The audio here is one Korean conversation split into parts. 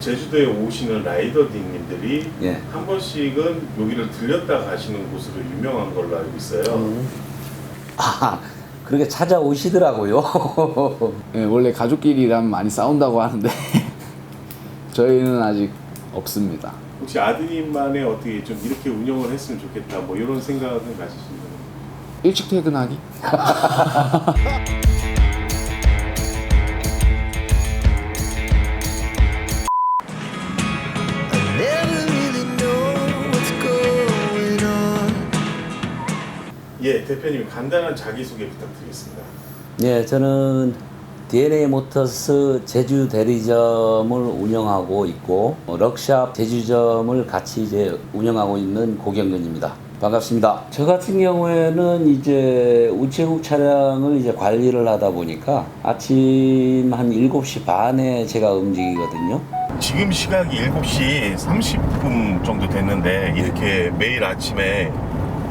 제주도에 오시는 라이더님들이 예. 한 번씩은 여기를 들렸다 가시는 곳으로 유명한 걸로 알고 있어요. 아, 그렇게 찾아오시더라고요. 네, 원래 가족끼리라면 많이 싸운다고 하는데 저희는 아직 없습니다. 혹시 아드님만의 어떻게 좀 이렇게 운영을 했으면 좋겠다 뭐 이런 생각은 가지시나요? 일찍 퇴근하기? 예, 대표님 간단한 자기소개 부탁드리겠습니다. 예, 저는 DNA 모터스 제주 대리점을 운영하고 있고 럭샵 제주점을 같이 이제 운영하고 있는 고경근입니다. 반갑습니다. 저 같은 경우에는 이제 우체국 차량을 이제 관리를 하다 보니까 아침 한 7시 반에 제가 움직이거든요. 지금 시각이 7시 30분 정도 됐는데 이렇게 매일 아침에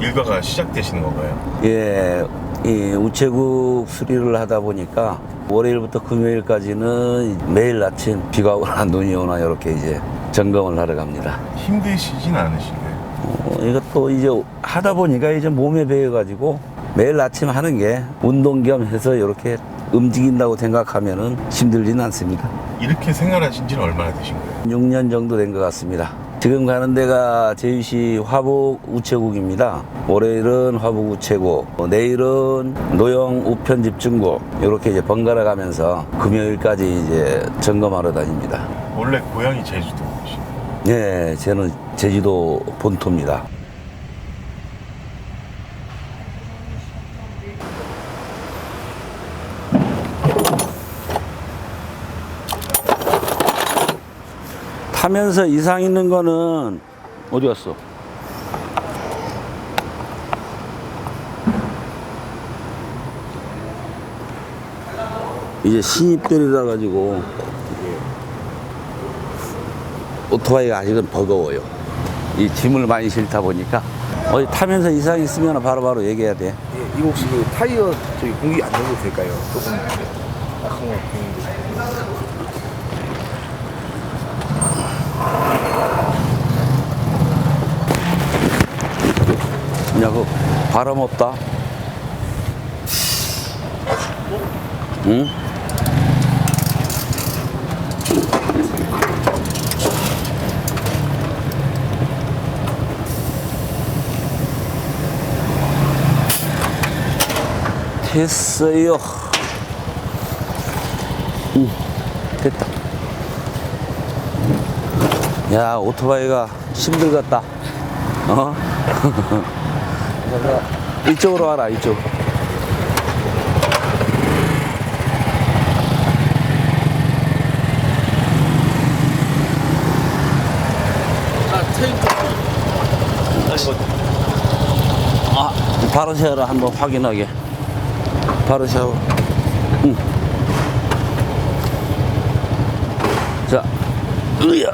일과가 시작되시는 건가요? 예, 이 우체국 수리를 하다 보니까 월요일부터 금요일까지는 매일 아침 비가 오나 눈이 오나 이렇게 이제 점검을 하러 갑니다. 힘드시진 않으신가요? 이것도 이제 하다 보니까 이제 몸에 배어가지고 매일 아침 하는 게 운동 겸 해서 이렇게 움직인다고 생각하면은 힘들지는 않습니다. 이렇게 생활하신 지는 얼마나 되신 거예요? 6년 정도 된 것 같습니다. 지금 가는 데가 제주시 화북 우체국입니다. 월요일은 화북 우체국, 내일은 노영 우편 집중국 이렇게 이제 번갈아 가면서 금요일까지 이제 점검하러 다닙니다. 원래 고향이 제주도이신가요? 네, 저는 제주도 본토입니다. 타면서 이상 있는 거는 어디 갔어? 이제 신입들이라 가지고 오토바이가 아직은 버거워요. 이 짐을 많이 실다 보니까 어디 타면서 이상 있으면 바로바로 얘기해야 돼. 예, 이거 혹시 그 타이어 저기 공기 안 넣어도 될까요? 조금 약한 것 같은데. 야, 그 바람 없다. 응? 됐어요. 됐다. 야, 오토바이가 힘들겠다. 어? 이쪽으로 와라, 이쪽. 아, 바로 세워라, 한번 확인하게. 바로 세워. 응. 자, 으야.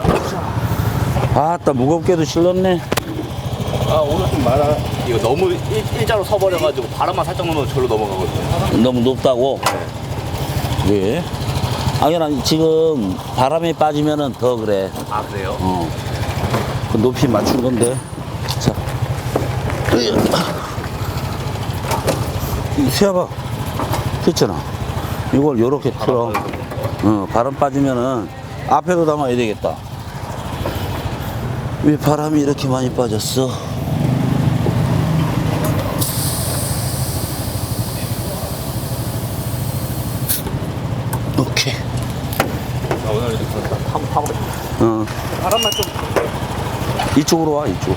아따, 무겁게도 실렀네. 아 오늘 좀 많아. 이거 너무 일자로 서버려가지고 바람만 살짝 넣으면 절로 넘어가거든요. 너무 높다고? 네. 왜? 아니라 지금 바람이 빠지면은 더 그래. 아 그래요? 그 높이 맞춘 건데. 자. 이 세워봐. 됐잖아. 이걸 요렇게 틀어. 바람 빠지면은 앞에도 담아야 되겠다. 왜 바람이 이렇게 많이 빠졌어? 오케이. 나 오늘 이렇게 한번 파보겠습니다. 바람만 좀. 이쪽으로 와, 이쪽.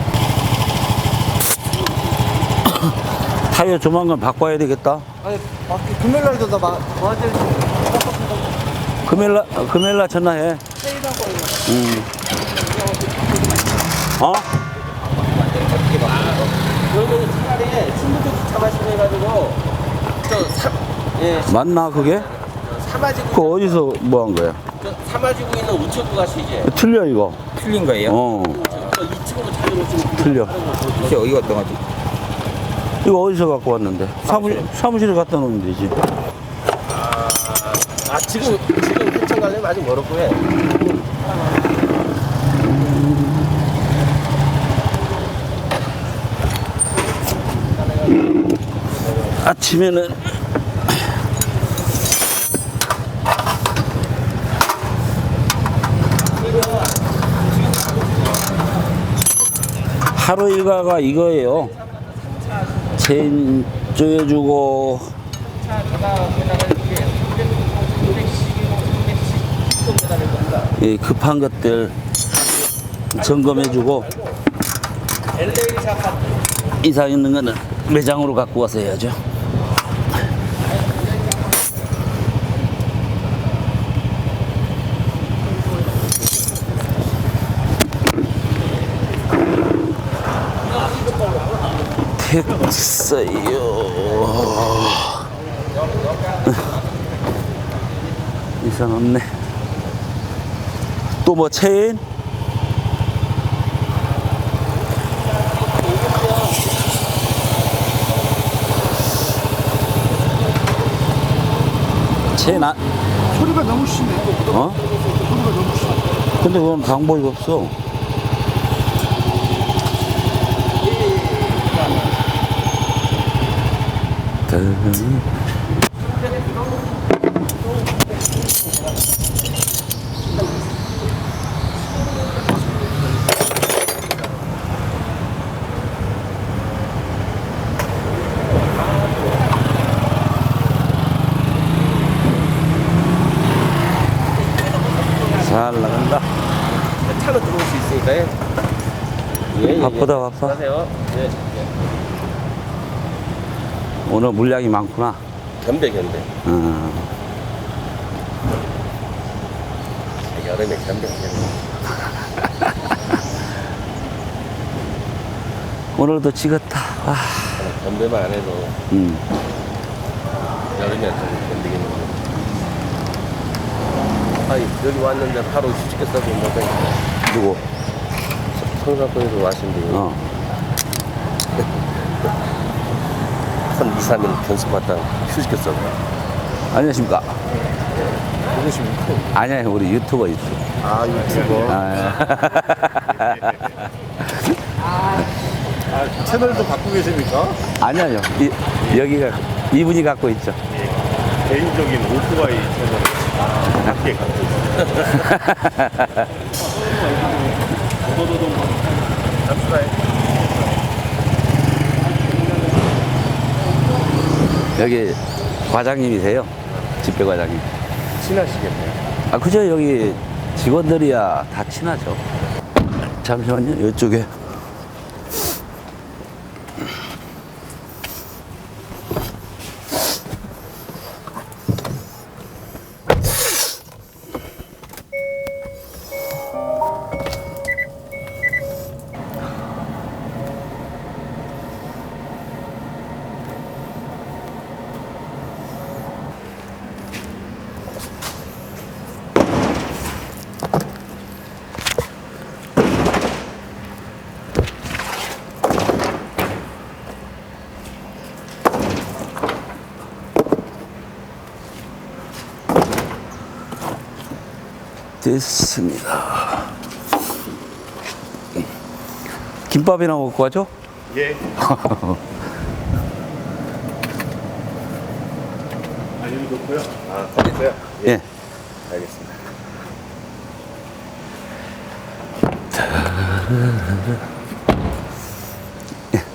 타이어 조만간 바꿔야 되겠다. 아니 금요일날도 나 도와줄 수 금요일날 전화해. 어? 그러면 차라리 친구들 차 마시고 해가지고 맞나, 그게? 사마지구 그거 어디서 뭐 한 거야? 사마지구 있는 우체국 가시지. 틀려, 이거. 틀린 거예요? 저 2층으로 차려놓으시면 틀려. 이게 어디가 어떤 거지? 이거 어디서 갖고 왔는데? 사무실에 갖다 놓으면 되지. 지금 회천 가려면 아직 멀었고 해. 아침에는 하루 일과가 이거예요. 체인 조여주고 예, 급한 것들 점검해주고 이상 있는 거는 매장으로 갖고 와서 해야죠. 됐어요. 이상 없네. 또 뭐 체인? 체인 안? 소리가 너무 심해. 어? 소리가 너무 심해. 근데 그건 방법이 없어. 잘 나간다. 차로 들어올 수 있으니까요. 예, 바쁘다 바빠. 안녕하세요. 예. 오늘 물량이 많구나. 견대. 어. 여름에 견대. 오늘도 찍었다. 와. 견대만 안 해도 여름에 좀 견디기는 거. 아니 여기 왔는데 바로 휴직했어도 못하니까 누구? 성산권에서 왔는데 어. 한 2, 3일 견습받다 휴직했어. 안녕하십니까? 그러시면 아니야, 우리 유튜버. 아 유튜버. 채널도 갖고 계십니까? 아니요. 여기가 이분이 갖고 있죠. 개인적인 오토바이 채널 함께 갖고 여기 과장님이세요? 집배 과장님. 친하시겠네요. 아, 그죠? 여기 직원들이야 다 친하죠. 잠시만요. 이쪽에. 됐습니다. 김밥이나 먹고 가죠? 예. 아니면 좋고요. 아, 됐어요? 예. 알겠습니다.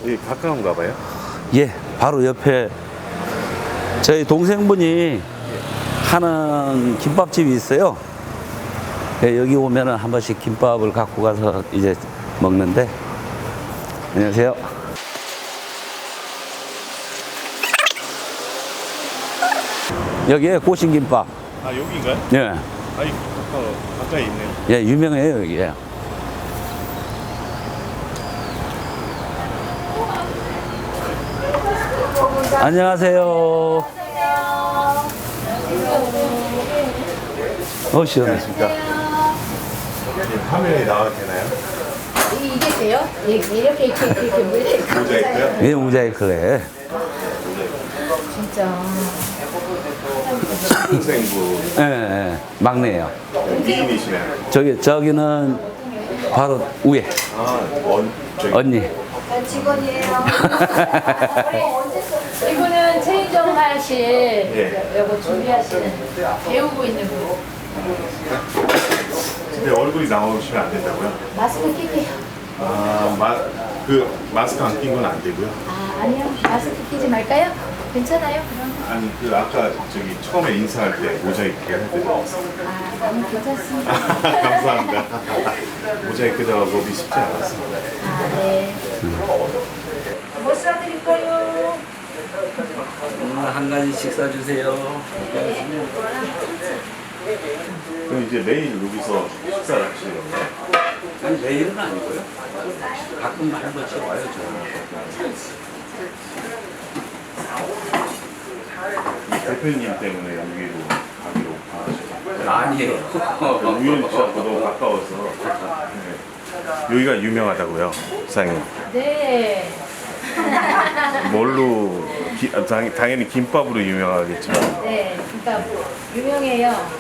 여기 가까운가 봐요? 예, 바로 옆에 저희 동생분이 하는 김밥집이 있어요. 예, 여기 오면은 한 번씩 김밥을 갖고 가서 이제 먹는데. 안녕하세요. 여기에 꼬신김밥. 아, 여기인가요? 예, 아이, 가까이 있네요. 예, 유명해요, 여기에. 안녕하세요. 시원해. 안녕하십니까. 화면에 나와도 되나요? 이게 돼요? 이렇게 모자이크. 모자이크요? 왜 모자이크래? 진짜. 동생부 예, 예, 막내예요. 미인이시네요. 저기는 바로 위에 아, 저기 언니. 난 직원이에요. 언제 이분은 체인점 하실 예. 요거 준비하시는 배우고 있는 분. 근데 얼굴이 나오시면 안 된다고요? 마스크 끼세요. 그 마스크 안 낀 건 안 되고요. 아 아니요, 마스크 끼지 말까요? 괜찮아요? 그럼. 아니 그 아까 저기 처음에 인사할 때 모자이크 해드려요. 아 아니 괜찮습니다. 감사합니다. 모자이크 작업이 쉽지 않았습니다. 아 네. 뭐 싸드릴까요? 한 가지씩 사주세요. 그럼 이제 매일 여기서 식사를 하시는 건가요? 아니 매일은 아니고요. 가끔 한 번씩 와요 저는. 이 대표님 때문에 여기로 가기로 하시고 아니에요. 우연치하고 너무 가까워서 네. 여기가 유명하다고요, 사장님. 네. 뭘로 당연히 김밥으로 유명하겠죠. 네. 그러니까 유명해요.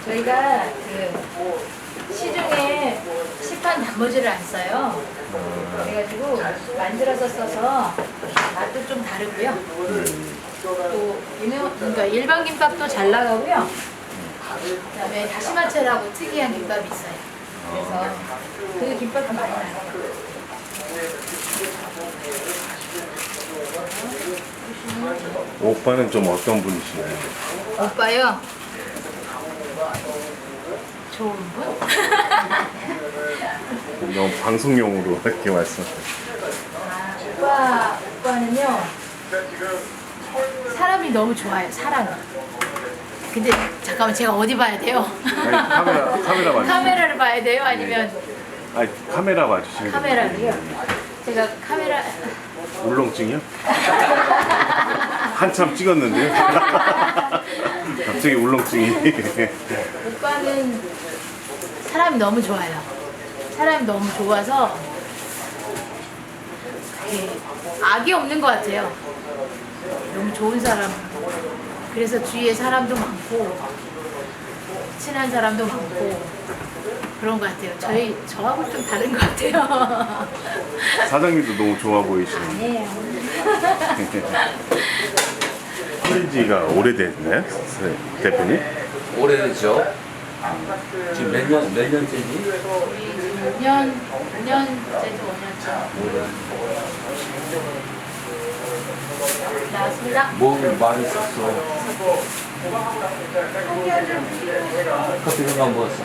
저희가 그 시중에 시판 단무지를 안 써요. 그래가지고 만들어서 써서 맛도 좀 다르고요. 또 그러니까 일반 김밥도 잘 나가고요. 그다음에 다시마채라고 특이한 김밥이 있어요. 그래서 그 김밥도 많이 나가요. 오빠는 좀 어떤 분이시나요? 오빠요. 좋은 분? 너무 방송용으로 이렇게 말씀하세요. 오빠는요. 사람이 너무 좋아요. 사람이. 근데 잠깐만 제가 어디 봐야 돼요? 아니, 카메라 봐주시면 카메라를 봐야 돼요? 아니면 아니 카메라 봐주시면 카메라를요? 제가 카메라 울렁증이요? 한참 찍었는데요. 갑자기 울렁증이. 오빠는 사람이 너무 좋아요. 사람이 너무 좋아서 그게 악이 없는 것 같아요. 너무 좋은 사람. 그래서 주위에 사람도 많고 친한 사람도 많고 그런 것 같아요. 저하고 좀 다른 것 같아요. 사장님도 너무 좋아 보이시는. 아니에요. 하신 지가 오래됐나요? 대표님? 오래됐죠. 지금 몇 년째지? 5년째죠, 5년째. 나왔습니다. 뭐 많이 썼어. 커피 한잔 먹었어.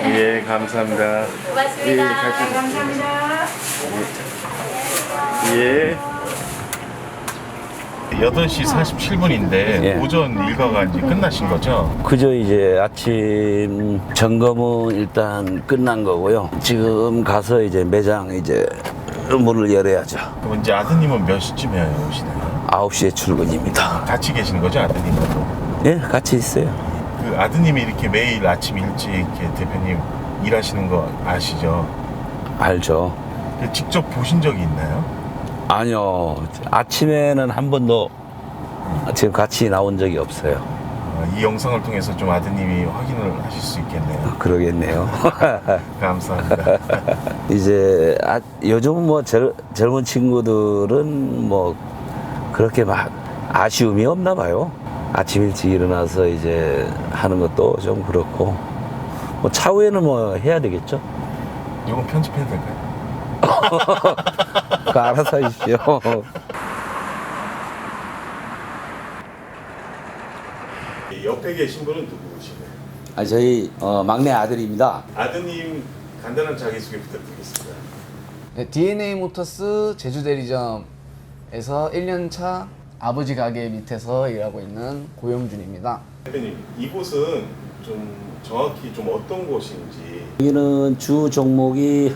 예, 감사합니다. 고맙습니다. 예, 가시죠. 감사합니다. 예. 8시 47분인데 예. 오전 일과가 이제 끝나신 거죠? 그저 이제 아침 점검은 일단 끝난 거고요. 지금 가서 이제 매장 이제 문을 열어야죠. 그럼 이제 아드님은 몇 시쯤에 오시나요? 9시에 출근입니다. 같이 계시는 거죠, 아드님하고? 예, 같이 있어요. 그 아드님이 이렇게 매일 아침 일찍 이렇게 대표님 일하시는 거 아시죠? 알죠. 그 직접 보신 적이 있나요? 아니요. 아침에는 한 번도 지금 같이 나온 적이 없어요. 이 영상을 통해서 좀 아드님이 확인을 하실 수 있겠네요. 그러겠네요. 감사합니다. 이제 요즘 뭐 젊은 친구들은 뭐 그렇게 막 아쉬움이 없나 봐요. 아침 일찍 일어나서 이제 하는 것도 좀 그렇고 뭐 차후에는 뭐 해야 되겠죠. 이건 편집해도 될까요? 그거 알아서 하십시오. 옆에 계신 분은 누구신가요? 저희 막내 아들입니다. 아드님 간단한 자기소개 부탁드리겠습니다. 네, DNA 모터스 제주 대리점에서 1년차 아버지 가게 밑에서 일하고 있는 고영준입니다. 대표님, 이곳은 좀 정확히 좀 어떤 곳인지. 여기는 주 종목이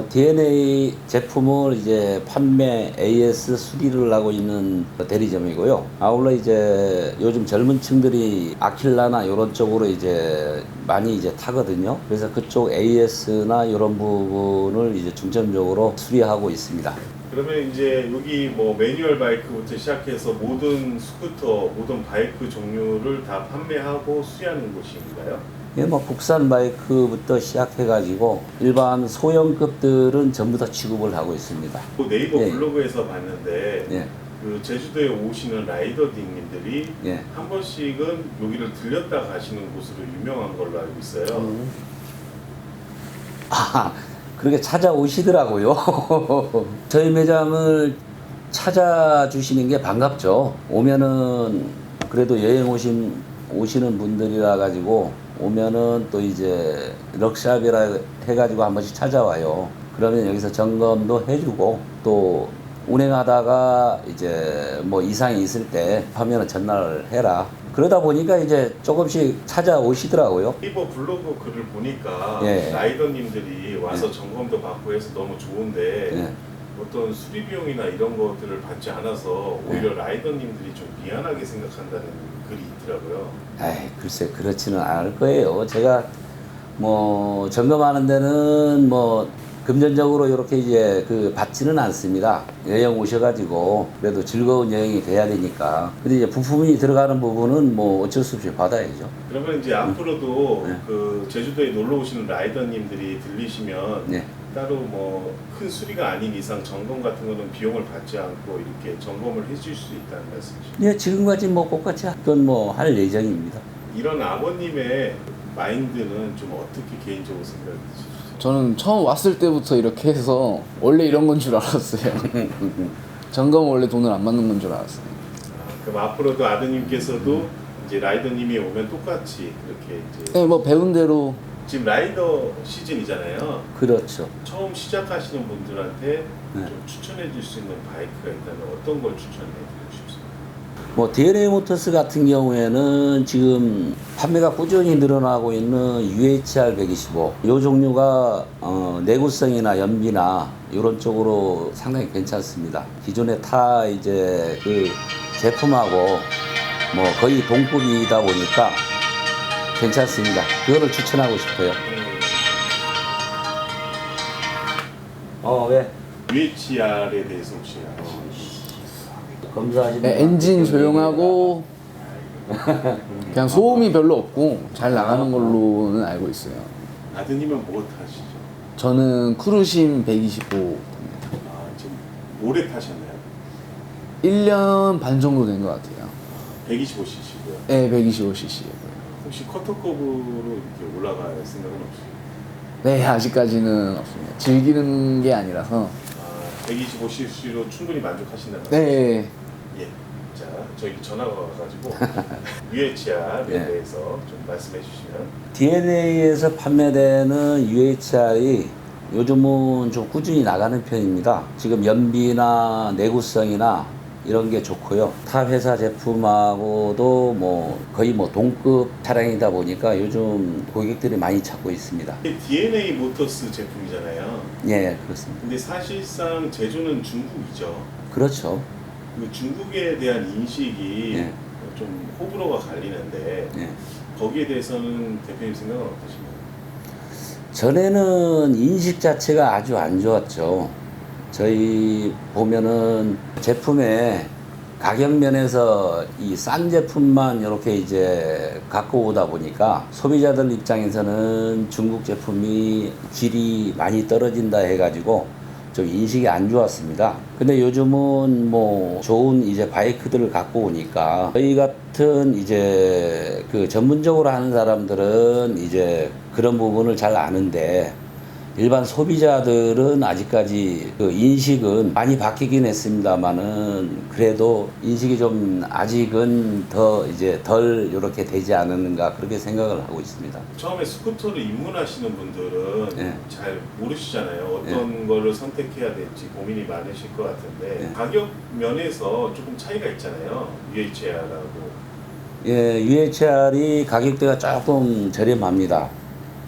DNA 제품을 이제 판매 AS 수리를 하고 있는 대리점이고요. 아울러 이제 요즘 젊은 층들이 아킬라나 이런 쪽으로 이제 많이 이제 타거든요. 그래서 그쪽 AS나 이런 부분을 이제 중점적으로 수리하고 있습니다. 그러면 이제 여기 뭐 매뉴얼 바이크부터 시작해서 모든 스쿠터, 모든 바이크 종류를 다 판매하고 수리하는 곳인가요? 예, 뭐 국산 바이크부터 시작해가지고 일반 소형급들은 전부 다 취급을 하고 있습니다. 네이버 예. 블로그에서 봤는데 예. 그 제주도에 오시는 라이더님들이 예. 한 번씩은 여기를 들렸다 가시는 곳으로 유명한 걸로 알고 있어요. 아, 그렇게 찾아오시더라고요. 저희 매장을 찾아주시는 게 반갑죠. 오면은 그래도 여행 오시는 분들이라 가지고 오면은 또 이제 럭샵이라 해가지고 한 번씩 찾아와요. 그러면 여기서 점검도 해주고 또 운행하다가 이제 뭐 이상이 있을 때 하면은 전화를 해라. 그러다 보니까 이제 조금씩 찾아오시더라고요. 네이버 블로그 글을 보니까 예. 라이더님들이 와서 점검도 받고 해서 너무 좋은데 예. 어떤 수리 비용이나 이런 것들을 받지 않아서 오히려 라이더님들이 좀 미안하게 생각한다는 글이 있더라고요. 에이, 글쎄 그렇지는 않을 거예요. 제가 뭐 점검하는 데는 뭐 금전적으로 이렇게 이제 그 받지는 않습니다. 여행 오셔가지고 그래도 즐거운 여행이 돼야 되니까. 근데 이제 부품이 들어가는 부분은 뭐 어쩔 수 없이 받아야죠. 그러면 이제 앞으로도 네. 그 제주도에 놀러 오시는 라이더님들이 들리시면 네. 따로 뭐 큰 수리가 아닌 이상 점검 같은 거는 비용을 받지 않고 이렇게 점검을 해줄 수 있다는 말씀이시죠. 네, 지금까지 뭐 똑같이 했던 뭐 할 예정입니다. 이런 아버님의 마인드는 좀 어떻게 개인적으로 생각이 드시죠? 저는 처음 왔을 때부터 이렇게 해서 원래 이런 건 줄 알았어요. 점검 원래 돈을 안 받는 건 줄 알았어요. 그럼 앞으로도 아드님께서도 이제 라이더님이 오면 똑같이 이렇게 이제 네, 뭐 배운 대로 지금 라이더 시즌이잖아요. 그렇죠. 처음 시작하시는 분들한테 네. 좀 추천해 줄 수 있는 바이크가 있다면 어떤 걸 추천해 드리고 싶습니까? 뭐 DNA 모터스 같은 경우에는 지금 판매가 꾸준히 늘어나고 있는 UHR 125. 이 종류가 내구성이나 연비나 이런 쪽으로 상당히 괜찮습니다. 기존에 타 이제 그 제품하고 뭐 거의 동급이다 보니까 괜찮습니다. 그거를 추천하고 싶어요. 왜? UHR에 대해서 혹시 아시나요? 검사하시는 네, 엔진 조용하고 그냥 소음이 별로 없고 잘 나가는 걸로는 알고 있어요. 아드님은 뭐 타시죠? 저는 크루심 125 아, 지금 오래 타셨나요? 1년 반 정도 된 것 같아요. 125cc고요. 네, 125cc. 혹시 커터급으로 이렇게 올라갈 생각은 없으세요? 네, 아직까지는 없습니다. 즐기는 게 아니라서. 아, 125cc로 충분히 만족하신다는 네. 예. 자, 저희 전화가 와가지고 UHR에 네. 대해서 좀 말씀해 주시면. DNA에서 판매되는 UHR이 요즘은 좀 꾸준히 나가는 편입니다. 지금 연비나 내구성이나 이런 게 좋고요. 타 회사 제품하고도 뭐 거의 뭐 동급 차량이다 보니까 요즘 고객들이 많이 찾고 있습니다. 이게 DNA 모터스 제품이잖아요. 예, 그렇습니다. 근데 사실상 제조는 중국이죠. 그렇죠. 그 중국에 대한 인식이 예. 좀 호불호가 갈리는데 예. 거기에 대해서는 대표님 생각은 어떠신가요? 전에는 인식 자체가 아주 안 좋았죠. 저희 보면은 제품의 가격 면에서 이 싼 제품만 이렇게 이제 갖고 오다 보니까 소비자들 입장에서는 중국 제품이 질이 많이 떨어진다 해가지고 좀 인식이 안 좋았습니다. 근데 요즘은 뭐 좋은 이제 바이크들을 갖고 오니까 저희 같은 이제 그 전문적으로 하는 사람들은 이제 그런 부분을 잘 아는데 일반 소비자들은 아직까지 그 인식은 많이 바뀌긴 했습니다만은 그래도 인식이 좀 아직은 더 이제 덜 이렇게 되지 않았는가 그렇게 생각을 하고 있습니다. 처음에 스쿠터를 입문하시는 분들은 예. 잘 모르시잖아요. 어떤 거를 선택해야 될지 고민이 많으실 것 같은데 예. 가격 면에서 조금 차이가 있잖아요. UHR하고. 예, UHR이 가격대가 조금 저렴합니다.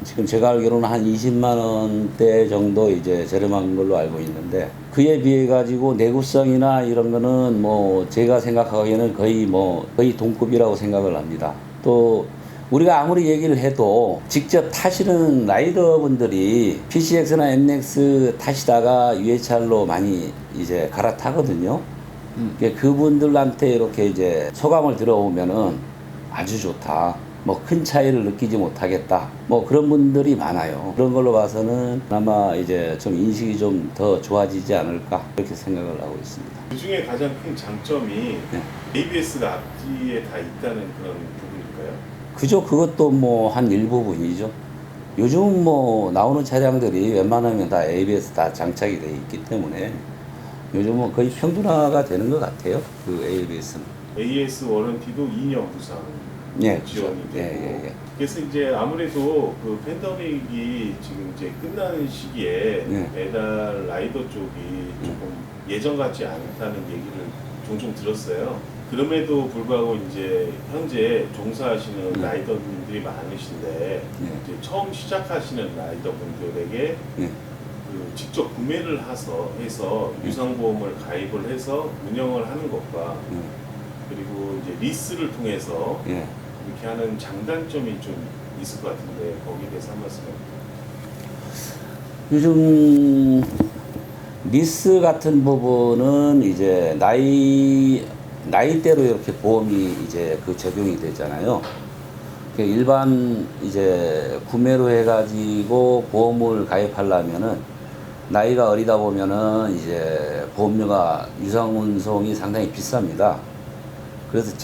지금 제가 알기로는 한 20만 원대 정도 이제 저렴한 걸로 알고 있는데 그에 비해 가지고 내구성이나 이런 거는 뭐 제가 생각하기에는 거의 동급이라고 생각을 합니다. 또 우리가 아무리 얘기를 해도 직접 타시는 라이더분들이 PCX나 MX 타시다가 UHR로 많이 이제 갈아타거든요. 그분들한테 이렇게 이제 소감을 들어보면은 아주 좋다. 뭐 큰 차이를 느끼지 못하겠다. 뭐 그런 분들이 많아요. 그런 걸로 봐서는 아마 이제 좀 인식이 좀 더 좋아지지 않을까 그렇게 생각을 하고 있습니다. 그 중에 가장 큰 장점이 네. ABS가 앞뒤에 다 있다는 그런 부분일까요? 그저 그것도 뭐 한 일부분이죠. 요즘 뭐 나오는 차량들이 웬만하면 다 ABS 다 장착이 돼 있기 때문에 요즘은 거의 평준화가 되는 것 같아요. 그 ABS는. AS 워런티도 2년 부상 예, 지원이 그렇죠. 되고 예, 예, 예. 그래서 이제 아무래도 그 팬데믹이 지금 이제 끝나는 시기에 예. 배달 라이더 쪽이 조금 예전 같지 않다는 얘기를 종종 들었어요. 그럼에도 불구하고 이제 현재 종사하시는 라이더분들이 많으신데 이제 처음 시작하시는 라이더분들에게 예. 그 직접 구매를 해서 유상보험을 가입을 해서 운영을 하는 것과 그리고 이제 리스를 통해서 예. 이렇게 하는 장단점이 좀 있을 것 같은데 거기에 대해서 한 말씀 해주세요. 요즘 리스 같은 부분은 이제 나이대로 이렇게 보험이 이제 그 적용이 되잖아요. 일반 이제 구매로 해가지고 보험을 가입하려면은 나이가 어리다 보면은 이제 보험료가 유상운송이 상당히 비쌉니다. 그래서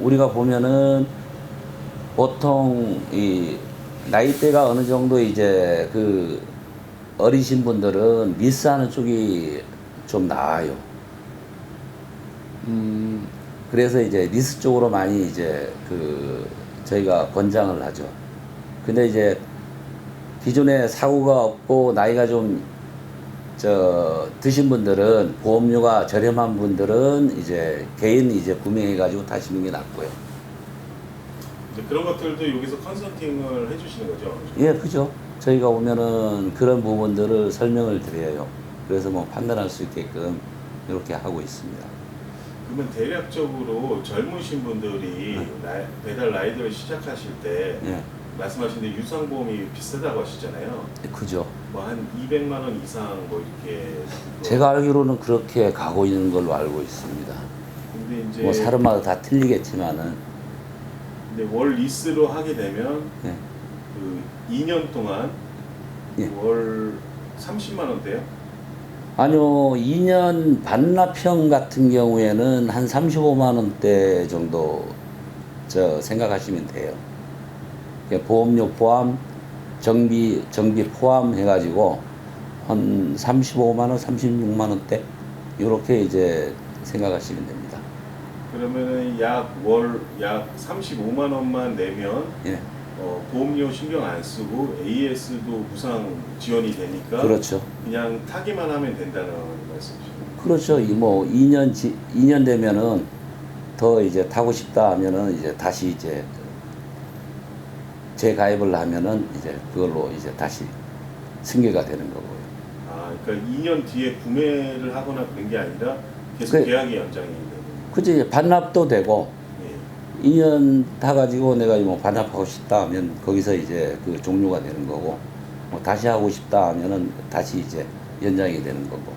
우리가 보면은 보통 이 나이대가 어느 정도 이제 그 어리신 분들은 리스하는 쪽이 좀 나아요. 그래서 이제 리스 쪽으로 많이 이제 그 저희가 권장을 하죠. 근데 이제 기존에 사고가 없고 나이가 좀 드신 분들은 보험료가 저렴한 분들은 이제 개인 이제 구매해가지고 타시는 게 낫고요. 이제 그런 것들도 여기서 컨설팅을 해주시는 거죠? 예, 그죠. 저희가 오면은 그런 부분들을 설명을 드려요. 그래서 뭐 판단할 수 있게끔 이렇게 하고 있습니다. 그러면 대략적으로 젊으신 분들이 배달 라이더를 시작하실 때 예, 말씀하신 데 유상보험이 비싸다고 하시잖아요. 그죠. 뭐 한 200만 원 이상 뭐 이렇게 제가 알기로는 그렇게 가고 있는 걸로 알고 있습니다. 근데 이제 뭐 사람마다 다 틀리겠지만은 근데 월 리스로 하게 되면 예. 그 2년 동안 예. 월 30만 원대요? 아니요, 2년 반납형 같은 경우에는 한 35만 원대 정도 생각하시면 돼요. 보험료 포함, 정비 포함 해가지고 한 35만 원, 36만 원대 이렇게 이제 생각하시면 됩니다. 그러면은 월 약 35만 원만 내면 예, 보험료 신경 안 쓰고 AS도 무상 지원이 되니까 그렇죠. 그냥 타기만 하면 된다는 말씀이시죠? 그렇죠. 뭐 2년 되면은 더 이제 타고 싶다 하면은 이제 다시 이제 재가입을 하면은 이제 그걸로 이제 다시 승계가 되는 거고요. 아, 그러니까 2년 뒤에 구매를 하거나 그런 게 아니라 계속 계약이 연장이 되는. 그치, 반납도 되고 예. 2년 타가지고 내가 뭐 반납하고 싶다 하면 거기서 이제 그 종료가 되는 거고 뭐 다시 하고 싶다 하면은 다시 이제 연장이 되는 거고.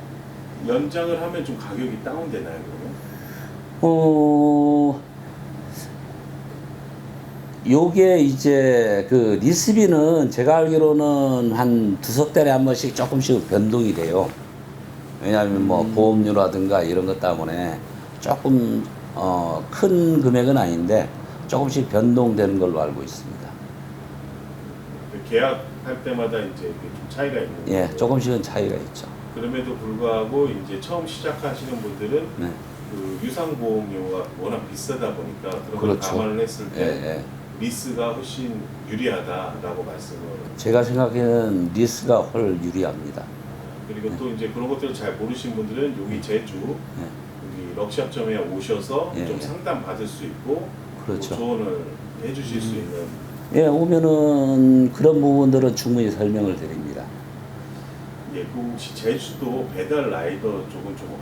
연장을 하면 좀 가격이 다운되나요, 그러면? 요게 이제 그 리스비는 제가 알기로는 한 두석 달에 한 번씩 조금씩 변동이 돼요. 왜냐하면 뭐 보험료라든가 이런 것 때문에 조금 큰 금액은 아닌데 조금씩 변동되는 걸로 알고 있습니다. 그 계약할 때마다 이제 좀 차이가 있는 예, 거죠? 조금씩은 차이가 있죠. 그럼에도 불구하고 이제 처음 시작하시는 분들은 네. 그 유상보험료가 워낙 비싸다 보니까 그런 걸 그렇죠. 감안을 했을 때 예, 예. 리스가 훨씬 유리하다라고 말씀을. 제가 생각에는 리스가 훨 유리합니다. 그리고 또 이제 그런 것들을 잘 모르신 분들은 여기 제주 여기 럭샵점에 오셔서 예, 좀 예. 상담 받을 수 있고 그렇죠. 또 조언을 해주실 수 있는. 예, 오면은 그런 부분들은 충분히 설명을 드립니다. 예, 그 혹시 제주도 배달 라이더 쪽은 좀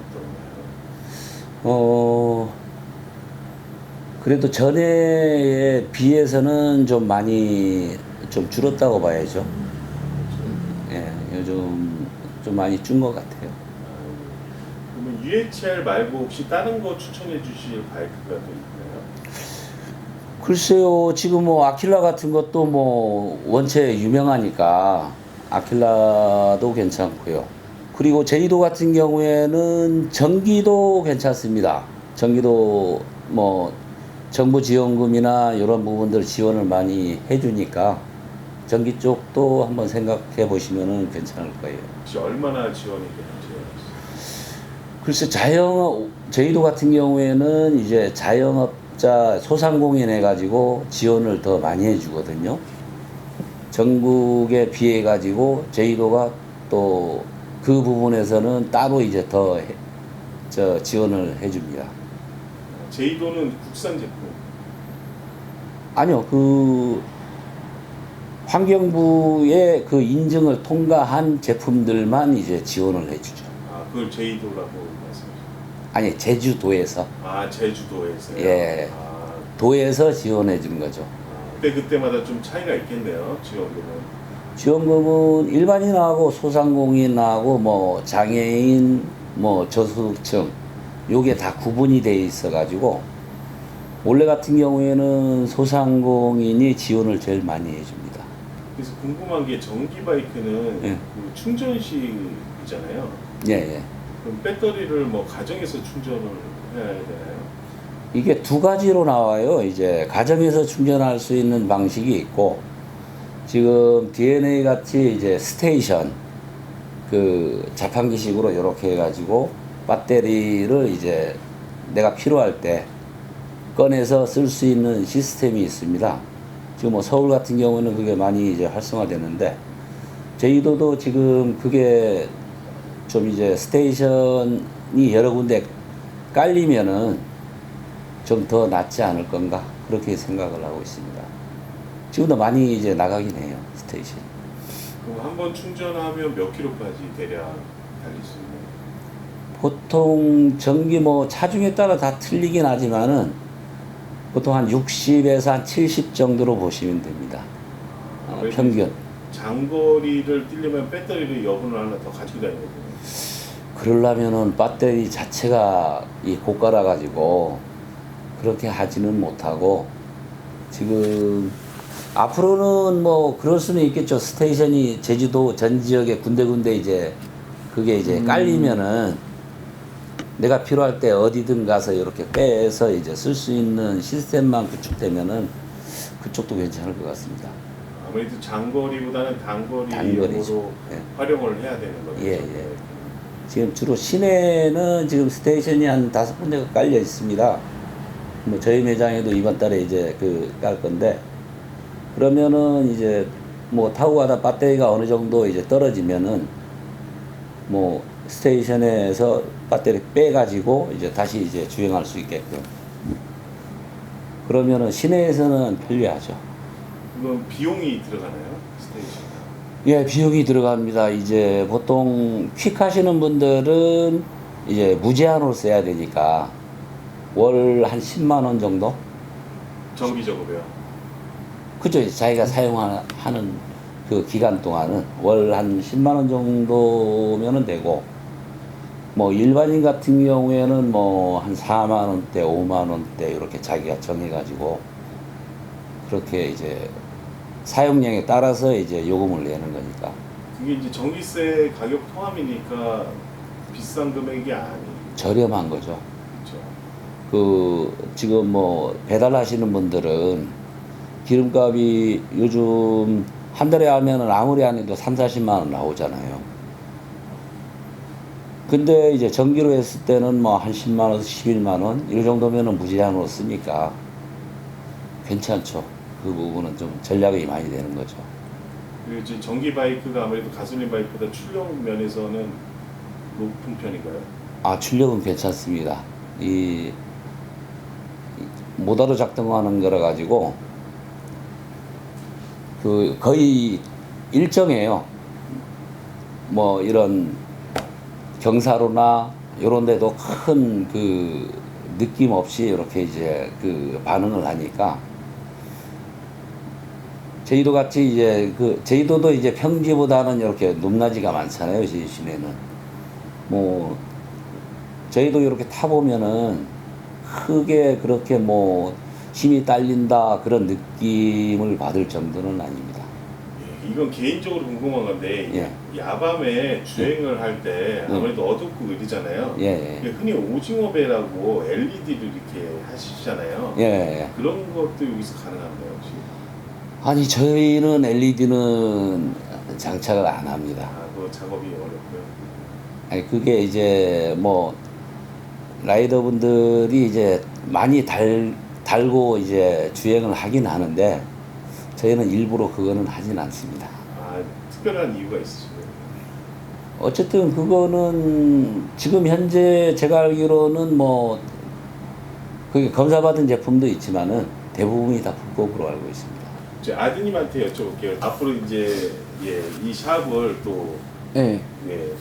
어떤가요? 그래도 전에에 비해서는 좀 많이 좀 줄었다고 봐야죠. 예, 요즘 좀 많이 준 것 같아요. 그러면 UHR 말고 혹시 다른 거 추천해 주실 바이크가 또 있나요? 글쎄요, 지금 뭐 아킬라 같은 것도 뭐 원체 유명하니까 아킬라도 괜찮고요. 그리고 제주도 같은 경우에는 전기도 괜찮습니다. 전기도 뭐 정부 지원금이나 이런 부분들 지원을 많이 해주니까 전기 쪽도 한번 생각해 보시면 괜찮을 거예요. 혹시 얼마나 지원이 되는지. 글쎄 제주도 같은 경우에는 이제 자영업자 소상공인 해가지고 지원을 더 많이 해주거든요. 전국에 비해 가지고 제주도가 또 그 부분에서는 따로 이제 더 지원을 해줍니다. 제주도는 국산 제품. 아니요, 그 환경부의 그 인증을 통과한 제품들만 이제 지원을 해주죠. 아, 그걸 제주도라고 말씀하시죠? 아니, 제주도에서. 아, 제주도에서요? 예. 아, 도에서 지원해 준 거죠. 그때마다 좀 차이가 있겠네요, 지원금은. 지원금은 일반인하고 소상공인하고 뭐 장애인, 뭐 저소득층 요게 다 구분이 돼 있어 가지고 원래 같은 경우에는 소상공인이 지원을 제일 많이 해줍니다. 그래서 궁금한 게 전기 바이크는 예. 그 충전식이잖아요. 예, 예. 그럼 배터리를 뭐 가정에서 충전을 해야 되나요? 이게 두 가지로 나와요. 이제 가정에서 충전할 수 있는 방식이 있고 지금 DNA 같이 이제 스테이션 그 자판기식으로 이렇게 해가지고 배터리를 이제 내가 필요할 때 꺼내서 쓸 수 있는 시스템이 있습니다. 지금 뭐 서울 같은 경우는 그게 많이 이제 활성화되는데 제주도도 지금 그게 좀 이제 스테이션이 여러 군데 깔리면은 좀 더 낫지 않을 건가 그렇게 생각을 하고 있습니다. 지금도 많이 이제 나가긴 해요, 스테이션. 그럼 한 번 충전하면 몇 킬로까지 대략 달릴 수 있나요? 보통 전기 뭐 차종에 따라 다 틀리긴 하지만은 보통 한 60에서 한 70 정도로 보시면 됩니다. 평균. 장거리를 뛰려면 배터리를 여분을 하나 더 가지고 다니거든요. 그러려면은 배터리 자체가 이 고가라 가지고 그렇게 하지는 못하고 지금 앞으로는 뭐 그럴 수는 있겠죠. 스테이션이 제주도 전 지역에 군데군데 이제 그게 이제 깔리면은 내가 필요할 때 어디든 가서 이렇게 빼서 이제 쓸 수 있는 시스템만 구축되면은 그쪽도 괜찮을 것 같습니다. 아무래도 장거리보다는 단거리용으로 단거리죠. 예. 활용을 해야 되는 거죠. 예, 예. 지금 주로 시내는 지금 스테이션이 한 5군데가 깔려 있습니다. 뭐 저희 매장에도 이번 달에 이제 그 깔 건데 그러면은 이제 뭐 타고 가다 배터리가 어느 정도 이제 떨어지면은 뭐 스테이션에서 배터리 빼가지고 이제 다시 이제 주행할 수 있게끔 그러면은 시내에서는 편리하죠. 그건 비용이 들어가나요? 스테이션. 예, 비용이 들어갑니다. 이제 보통 퀵 하시는 분들은 이제 무제한으로 써야 되니까 월 한 10만 원 정도? 정기적으로요. 그죠. 자기가 사용하는 그 기간 동안은 월 한 10만 원 정도면은 되고, 뭐 일반인 같은 경우에는 뭐 한 4만 원대, 5만 원대 이렇게 자기가 정해가지고 그렇게 이제 사용량에 따라서 이제 요금을 내는 거니까. 그게 이제 전기세 가격 포함이니까 비싼 금액이 아니죠. 저렴한 거죠. 그 지금 뭐 배달하시는 분들은 기름값이 요즘 한 달에 하면은 아무리 안 해도 3, 40만 원 나오잖아요. 근데 이제 전기로 했을 때는 뭐 한 10만 원, 11만 원 이 정도면은 무제한으로 쓰니까 괜찮죠. 그 부분은 좀 전략이 많이 되는 거죠. 그리고 이제 전기 바이크가 아무래도 가솔린 바이크보다 출력 면에서는 높은 편인가요? 아, 출력은 괜찮습니다. 이 모터로 작동하는 거라 가지고 그 거의 일정해요. 뭐 이런 경사로나 이런 데도 큰 그 느낌 없이 이렇게 이제 그 반응을 하니까 제주도 같이 이제 그 제주도도 이제 평지보다는 이렇게 높낮이가 많잖아요. 저희 시내는 뭐 저희도 이렇게 타 보면은 크게 그렇게 뭐 힘이 딸린다 그런 느낌을 받을 정도는 아닙니다. 예, 이건 개인적으로 궁금한 건데 예. 야밤에 주행을 할 때 아무래도 어둡고 이러잖아요. 예, 이게 흔히 오징어 배라고 LED로 이렇게 하시잖아요. 예. 예. 그런 것도 여기서 가능한가요 혹시? 아니 저희는 LED는 장착을 안 합니다. 아, 그 작업이 어렵고요. 아니 그게 이제 뭐 라이더분들이 이제 많이 달고 이제 주행을 하긴 하는데 저희는 일부러 그거는 하진 않습니다. 아, 특별한 이유가 있으시고요. 어쨌든 그거는 지금 현재 제가 알기로는 뭐 그게 검사받은 제품도 있지만은 대부분이 다 불법으로 알고 있습니다. 제 아드님한테 여쭤볼게요. 앞으로 이제 예, 이 샵을 또 네. 예,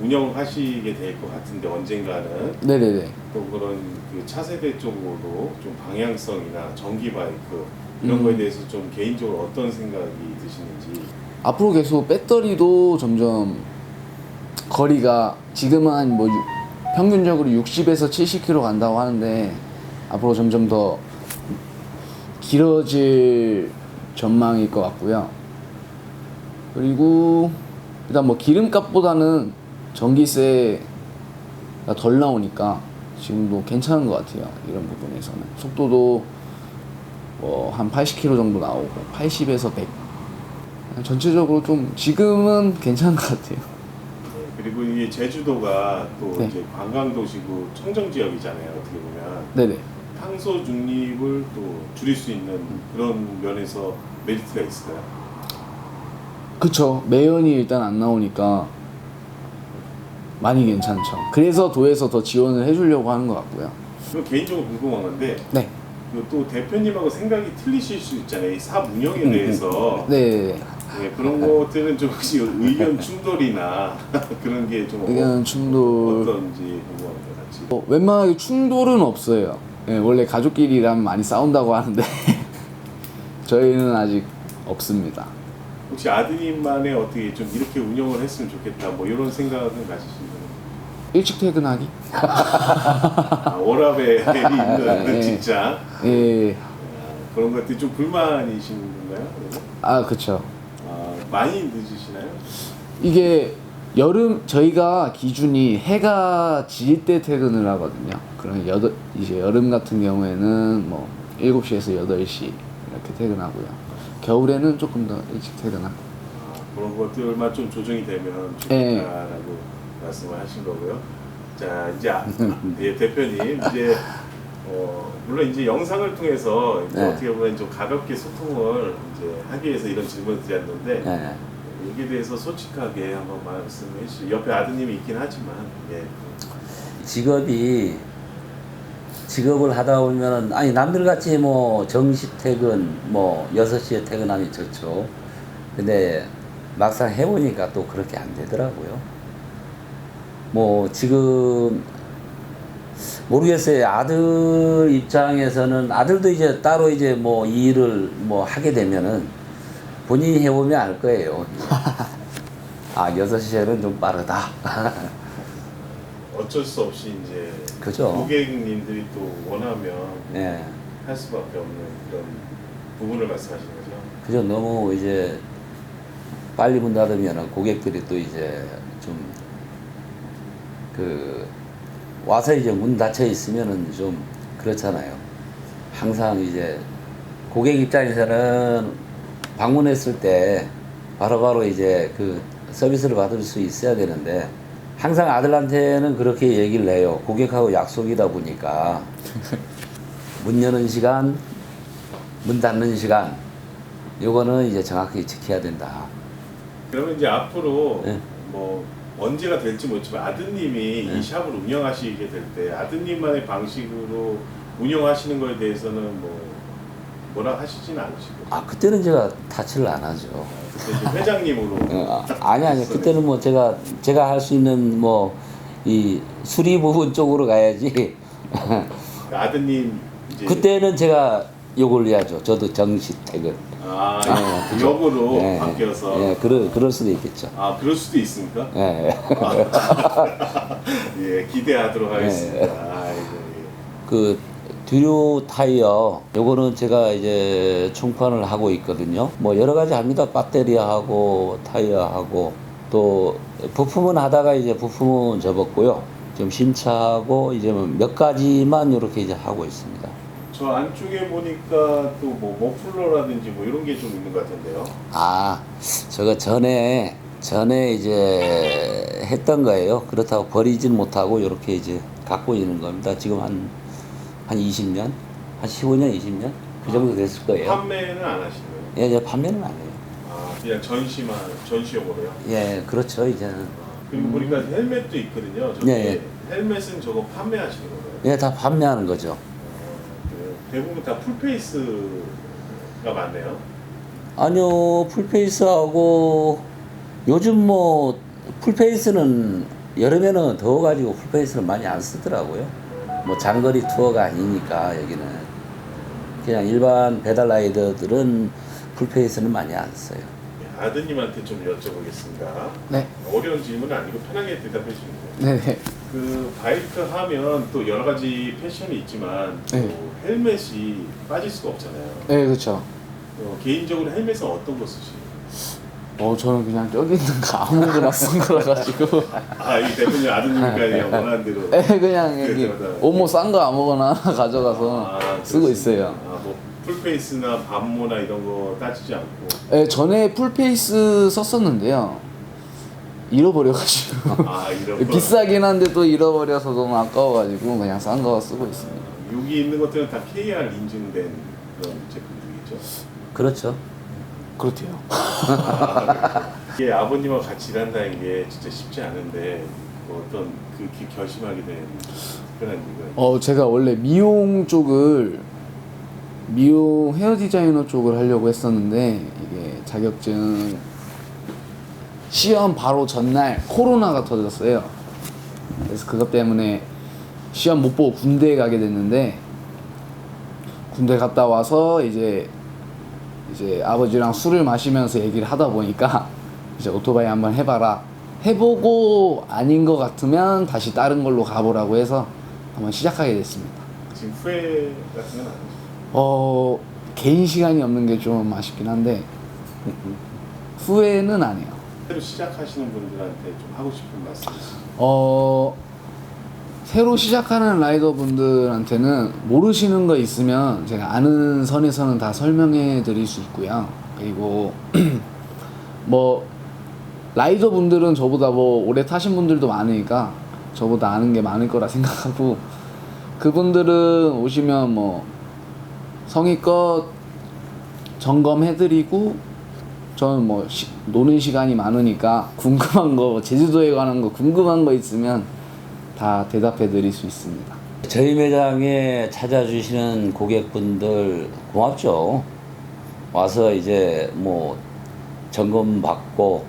운영하시게 될 것 같은데 언젠가는 네네네. 또 그런 그 차세대 쪽으로 좀 방향성이나 전기 바이크 이런 거에 대해서 좀 개인적으로 어떤 생각이 드시는지. 앞으로 계속 배터리도 점점 거리가 지금은 한뭐 평균적으로 60에서 70km 간다고 하는데 앞으로 점점 더 길어질 전망일 것 같고요. 그리고 일단 뭐 기름값보다는 전기세가 덜 나오니까 지금도 괜찮은 것 같아요. 이런 부분에서는 속도도 뭐 한 80km 정도 나오고 80에서 100. 전체적으로 좀 지금은 괜찮은 것 같아요. 네, 그리고 이게 제주도가 또 네. 이제 관광 도시고 청정 지역이잖아요. 어떻게 보면 네네. 탄소 중립을 또 줄일 수 있는 그런 면에서 메리트가 있을까요? 그쵸. 매연이 일단 안 나오니까 많이 괜찮죠. 그래서 도에서 더 지원을 해주려고 하는 것 같고요. 그리고 개인적으로 궁금한 건데 네. 그또 대표님하고 생각이 틀리실 수 있잖아요. 이 사업 운영에 대해서. 네. 네, 그런 것들은 좀 혹시 의견 충돌이나 그런 게 좀 의견 충돌. 어떤지 궁금합니다. 같이. 웬만하게 충돌은 없어요. 네, 원래 가족끼리 일하면 많이 싸운다고 하는데 저희는 아직 없습니다. 혹시 아드님만의 어떻게 좀 이렇게 운영을 했으면 좋겠다 뭐 이런 생각은 가지시나요? 일찍 퇴근하기? 아, 워라벨이 있는 네. 진짜 예. 아, 그런 것들이 좀 불만이신 건가요? 아, 그쵸. 아, 많이 늦으시나요? 이게 여름 저희가 기준이 해가 질 때 퇴근을 하거든요. 그럼 이제 여름 같은 경우에는 뭐 7시에서 8시 이렇게 퇴근하고요. 겨울에는 조금 더 일찍 퇴근하고. 아, 그런 것들만 좀 조정이 되면 네. 좋겠다라고 말씀을 하신 거고요. 자 이제 예, 대표님 이제 물론 이제 영상을 통해서 이제 네. 어떻게 보면 좀 가볍게 소통을 이제 하기 위해서 이런 질문을 드렸는데 예. 여기에 대해서 솔직하게 한번 말씀해 주시죠. 옆에 아드님이 있긴 하지만 예. 직업을 하다 보면 아니 남들 같이 뭐 정시 퇴근 뭐 6시에 퇴근하면 좋죠. 근데 막상 해보니까 또 그렇게 안 되더라고요. 뭐 지금 모르겠어요. 아들 입장에서는 아들도 이제 따로 이제 뭐 이 일을 뭐 하게 되면은 본인이 해보면 알 거예요. 아 6시에는 좀 빠르다. 어쩔 수 없이 이제 그죠. 고객님들이 또 원하면 예. 할 수밖에 없는 그런 부분을 말씀하시는 거죠. 그죠. 너무 이제 빨리 문 닫으면 고객들이 또 이제 좀 와서 이제 문 닫혀 있으면은 좀 그렇잖아요. 항상 이제 고객 입장에서는 방문했을 때 바로바로 이제 그 서비스를 받을 수 있어야 되는데 항상 아들한테는 그렇게 얘기를 해요. 고객하고 약속이다 보니까 문 여는 시간, 문 닫는 시간 요거는 이제 정확하게 지켜야 된다. 그러면 이제 앞으로 네. 뭐 언제가 될지 모르지만 아드님이 이 샵을 운영하시게 될 때 아드님만의 방식으로 운영하시는 거에 대해서는 뭐라 하시진 않으시고 아 그때는 제가 타치를 안 하죠. 그때 이제 회장님으로 아니 그때는 뭐 제가 할 수 있는 뭐 이 수리 부분 쪽으로 가야지. 아드님 이제 그때는 제가 요걸 해야죠. 저도 정시 퇴근. 그죠. 역으로 예, 바뀌어서 예, 그럴 수도 있겠죠. 아 그럴 수도 있습니까? 예. 예 기대하도록 하겠습니다. 아이고, 예. 그 뒤로 타이어 요거는 제가 이제 충판을 하고 있거든요. 뭐 여러 가지 합니다. 배터리하고 타이어하고 또 부품은 하다가 이제 부품은 접었고요. 좀 신차하고 이제 몇 가지만 이렇게 이제 하고 있습니다. 저 안쪽에 보니까 또 뭐 머플러라든지 뭐 이런 게 좀 있는 것 같은데요. 아, 저거 전에 이제 했던 거예요. 그렇다고 버리진 못하고 이렇게 이제 갖고 있는 겁니다. 지금 한 20년? 한 15년, 20년? 그 정도 됐을 거예요. 판매는 안 하시는 거예요? 예, 이제 판매는 안 해요. 아, 그냥 전시용으로요? 예, 그렇죠, 이제는. 그리고 보니까 헬멧도 있거든요. 저기 네. 헬멧은 저거 판매하시는 거예요? 예, 다 판매하는 거죠. 그래요? 대부분 다 풀페이스가 많네요. 아니요, 풀페이스하고 요즘 뭐 풀페이스는 여름에는 더워가지고 풀페이스는 많이 안 쓰더라고요. 뭐 장거리 투어가 아니니까 여기는 그냥 일반 배달 라이더들은 풀페이스는 많이 안 써요. 아드님한테 좀 여쭤보겠습니다. 네. 어려운 질문은 아니고 편하게 대답해 주세요. 네네. 그 바이크 하면 또 여러 가지 패션이 있지만 또 네. 헬멧이 빠질 수가 없잖아요. 네, 그렇죠. 개인적으로 헬멧은 어떤 거 쓰시나요? 저는 그냥 여기 있는 거 아무거나 쓴 거라가지고. 아, 이 대표님 아드님이니까 그냥 원하는 대로. 네, 그냥 여기 옷뭐 싼 거 아무거나 하나 가져가서 쓰고 있어요. 아, 뭐 풀페이스나 반모나 이런 거 따지지 않고. 네, 전에 풀페이스 썼었는데요. 잃어버려가지고. 아, 이런 거. 비싸긴 한데 또 잃어버려서 너무 아까워가지고 그냥 싼 거 쓰고 있습니다. 여기 있는 것들은 다 KR 인증된 그런 제품들이죠. 그렇죠. 그렇대요. 이게 아버님하고 같이 일한다는 게 진짜 쉽지 않은데 뭐 어떤 그 결심하게 된 특별한 이유가 제가 원래 미용 헤어 디자이너 쪽을 하려고 했었는데 이게 자격증 시험 바로 전날 코로나가 터졌어요. 그래서 그것 때문에 시험 못 보고 군대에 가게 됐는데 군대 갔다 와서 이제 아버지랑 술을 마시면서 얘기를 하다 보니까 이제 오토바이 한번 해봐라. 해보고 아닌 것 같으면 다시 다른 걸로 가보라고 해서 한번 시작하게 됐습니다. 지금 후회 같은 건 아니죠? 개인 시간이 없는 게 좀 아쉽긴 한데 후회는 안 해요. 새로 시작하시는 분들한테 좀 하고 싶은 말씀 있으세요? 새로 시작하는 라이더 분들한테는 모르시는 거 있으면 제가 아는 선에서는 다 설명해 드릴 수 있고요. 그리고 뭐 라이더 분들은 저보다 뭐 오래 타신 분들도 많으니까 저보다 아는 게 많을 거라 생각하고 그분들은 오시면 뭐 성의껏 점검해드리고 저는 뭐 노는 시간이 많으니까 궁금한 거 제주도에 관한 거 궁금한 거 있으면 다 대답해드릴 수 있습니다. 저희 매장에 찾아주시는 고객분들 고맙죠. 와서 이제 뭐 점검 받고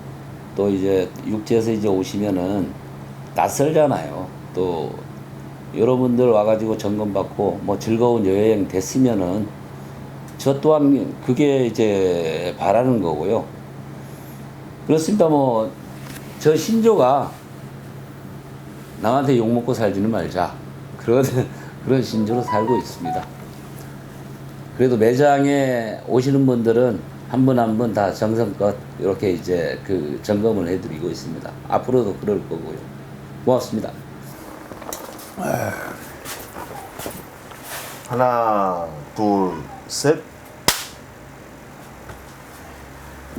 또 이제 육지에서 이제 오시면은 낯설잖아요. 또 여러분들 와가지고 점검 받고 뭐 즐거운 여행 됐으면은 저 또한 그게 이제 바라는 거고요. 그렇습니다. 뭐 저 신조가 남한테 욕먹고 살지는 말자. 그런 신조로 살고 있습니다. 그래도 매장에 오시는 분들은 한 분 한 분 다 정성껏 이렇게 이제 그 점검을 해드리고 있습니다. 앞으로도 그럴 거고요. 고맙습니다. 하나, 둘, 셋.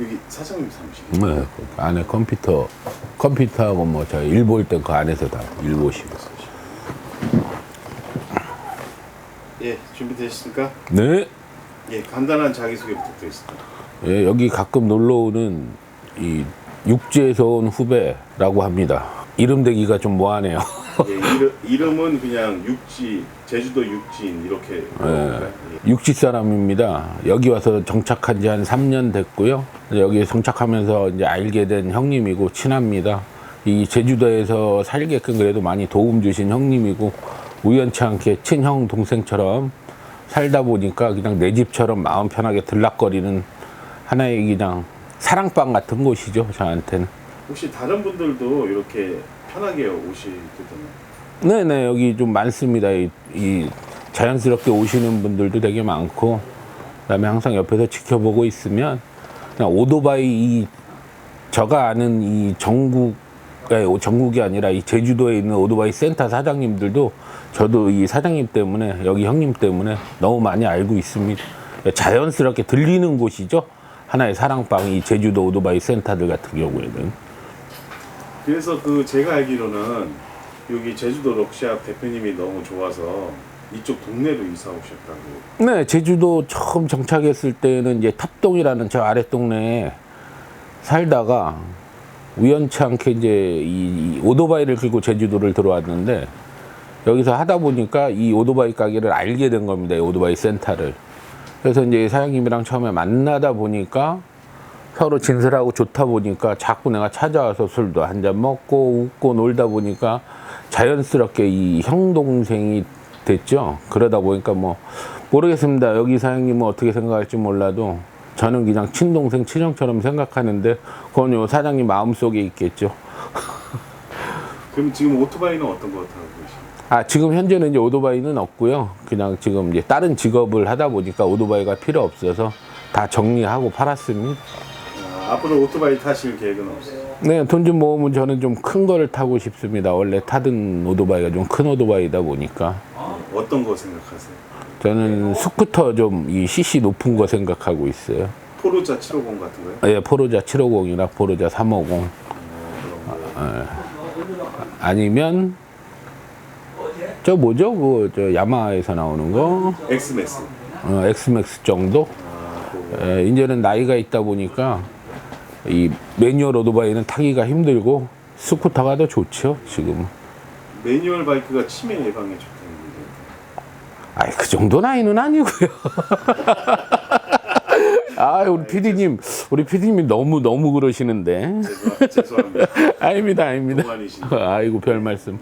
여기 사장님 사무실. 네, 그 안에 컴퓨터하고 뭐 저 일 볼 때 그 안에서 다 일 보시고. 예, 준비되셨습니까? 네. 예, 간단한 자기소개 부탁드리겠습니다. 예, 여기 가끔 놀러 오는 이 육지에서 온 후배라고 합니다. 이름 대기가 좀 뭐하네요. 예, 이름은 그냥 육지, 제주도 육지인 이렇게. 예, 육지 사람입니다. 여기 와서 정착한 지 한 3년 됐고요. 여기 정착하면서 이제 알게 된 형님이고 친합니다. 이 제주도에서 살게끔 그래도 많이 도움 주신 형님이고 우연치 않게 친형 동생처럼 살다 보니까 그냥 내 집처럼 마음 편하게 들락거리는 하나의 그냥 사랑방 같은 곳이죠, 저한테는. 혹시 다른 분들도 이렇게 편하게 오시거든요. 네네, 여기 좀 많습니다. 이 자연스럽게 오시는 분들도 되게 많고, 그다음에 항상 옆에서 지켜보고 있으면 그냥 오토바이 제가 아는 이 전국이 아니라 이 제주도에 있는 오토바이 센터 사장님들도 저도 이 사장님 때문에, 여기 형님 때문에 너무 많이 알고 있습니다. 자연스럽게 들리는 곳이죠. 하나의 사랑방, 이 제주도 오토바이 센터들 같은 경우에는. 그래서 제가 알기로는 여기 제주도 럭샵 대표님이 너무 좋아서 이쪽 동네로 이사 오셨다고. 네, 제주도 처음 정착했을 때는 이제 탑동이라는 저 아랫동네에 살다가 우연치 않게 이제 이 오토바이를 끌고 제주도를 들어왔는데, 여기서 하다 보니까 이 오토바이 가게를 알게 된 겁니다. 이 오토바이 센터를. 그래서 이제 사장님이랑 처음에 만나다 보니까 서로 진솔하고 좋다 보니까 자꾸 내가 찾아와서 술도 한잔 먹고 웃고 놀다 보니까 자연스럽게 이 형 동생이 됐죠. 그러다 보니까 뭐 모르겠습니다. 여기 사장님은 어떻게 생각할지 몰라도 저는 그냥 친동생 친형처럼 생각하는데, 그건 요 사장님 마음속에 있겠죠. 그럼 지금 오토바이는 어떤 거 타고 계시나요? 지금 현재는 이제 오토바이는 없고요. 그냥 지금 이제 다른 직업을 하다 보니까 오토바이가 필요 없어서 다 정리하고 팔았습니다. 앞으로 오토바이 타실 계획은 없어요? 네, 돈 좀 모으면 저는 좀 큰 거를 타고 싶습니다. 원래 타던 오토바이가 좀 큰 오토바이다 보니까. 어떤 거 생각하세요? 저는 스쿠터 좀 이 CC 높은 거 생각하고 있어요. 포르자 750 같은 거요? 예, 포르자 750이나 포르자 350. 아니면 저 뭐죠? 저 야마하에서 나오는 거? 엑스맥스. 엑스맥스 정도? 이제는 나이가 있다 보니까 이 매뉴얼 오토바이는 타기가 힘들고 스쿠터가 더 좋죠, 지금. 매뉴얼 바이크가 치매 예방에 좋다는 거죠? 그 정도 나이는 아니고요. 우리 PD님이 너무 그러시는데. 죄송합니다. 아닙니다. 동안이신데. 아이고, 별 말씀.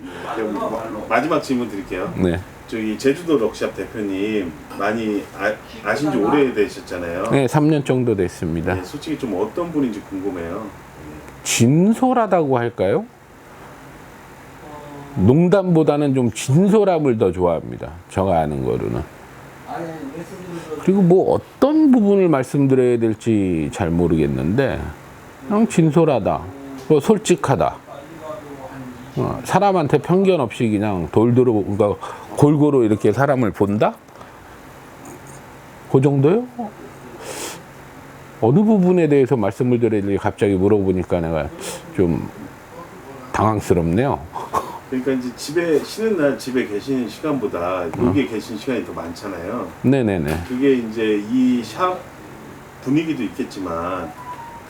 마지막 질문 드릴게요. 네. 저기 제주도 럭샵 대표님 많이 아신 지 오래되셨잖아요. 네, 3년 정도 됐습니다. 네, 솔직히 좀 어떤 분인지 궁금해요. 진솔하다고 할까요? 농담보다는 좀 진솔함을 더 좋아합니다. 제가 아는 거로는. 그리고 뭐 어떤 부분을 말씀드려야 될지 잘 모르겠는데, 그냥 진솔하다, 솔직하다, 사람한테 편견 없이 그냥 그러니까 골고루 이렇게 사람을 본다? 그 정도요? 어느 부분에 대해서 말씀을 드려야 될지 갑자기 물어보니까 내가 좀 당황스럽네요. 그러니까 이제 집에 쉬는 날 집에 계시는 시간보다 여기에 계신 시간이 더 많잖아요. 네네네. 그게 이제 이 샵 분위기도 있겠지만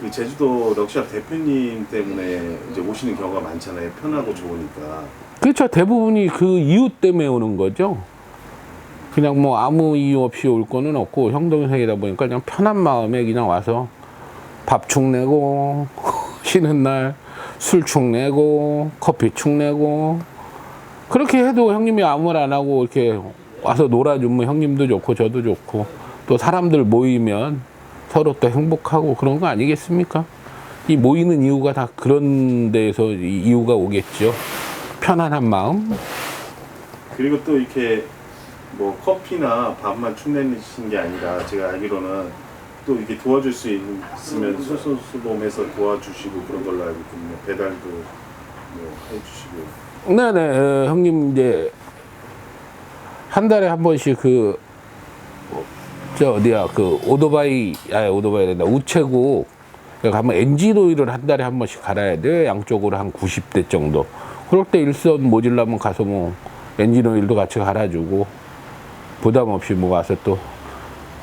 그 제주도 럭샵 대표님 때문에 이제 오시는 경우가 많잖아요. 편하고 좋으니까. 그렇죠. 대부분이 그 이유 때문에 오는 거죠. 그냥 뭐 아무 이유 없이 올 거는 없고, 형 동생이다 보니까 그냥 편한 마음에 그냥 와서 밥축 내고 쉬는 날 술축 내고 커피축 내고, 그렇게 해도 형님이 아무 말 안 하고 이렇게 와서 놀아주면 형님도 좋고 저도 좋고, 또 사람들 모이면 서로 또 행복하고 그런 거 아니겠습니까? 이 모이는 이유가 다 그런 데에서 이유가 오겠죠. 편안한 마음. 그리고 또 이렇게 뭐 커피나 밥만 축내신 게 아니라 제가 알기로는 또 이렇게 도와줄 수 있으면 소소수범해서 도와주시고 그런 걸로 알고 있거든요. 배달도 뭐 해주시고. 네네. 형님 이제 한 달에 한 번씩 오토바이랜다, 우체국 가면 엔진 오일을 한 달에 한 번씩 갈아야 돼요. 양쪽으로 한 90대 정도. 그럴 때 일선 모질라면 가서 뭐 엔진 오일도 같이 갈아주고, 부담 없이 뭐 와서 또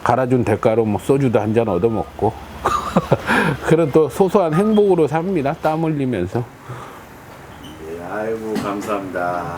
갈아준 대가로 뭐 소주도 한 잔 얻어먹고 그런 또 소소한 행복으로 삽니다. 땀 흘리면서. 네, 아이고 감사합니다.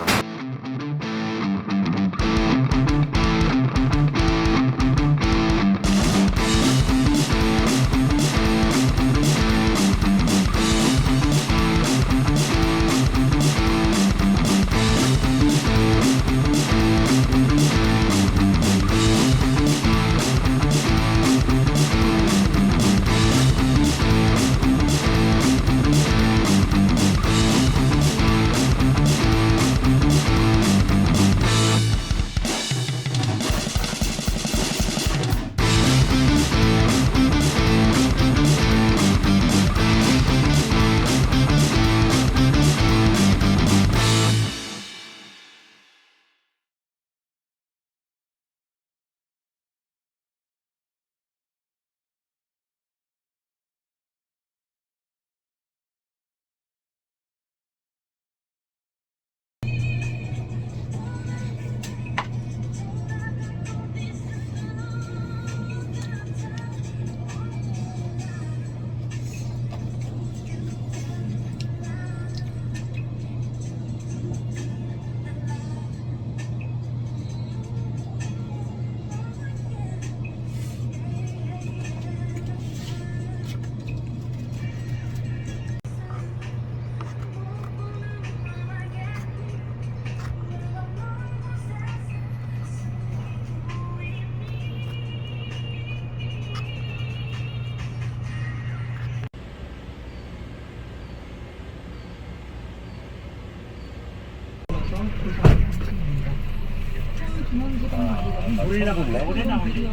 물이라고 오래 나오는데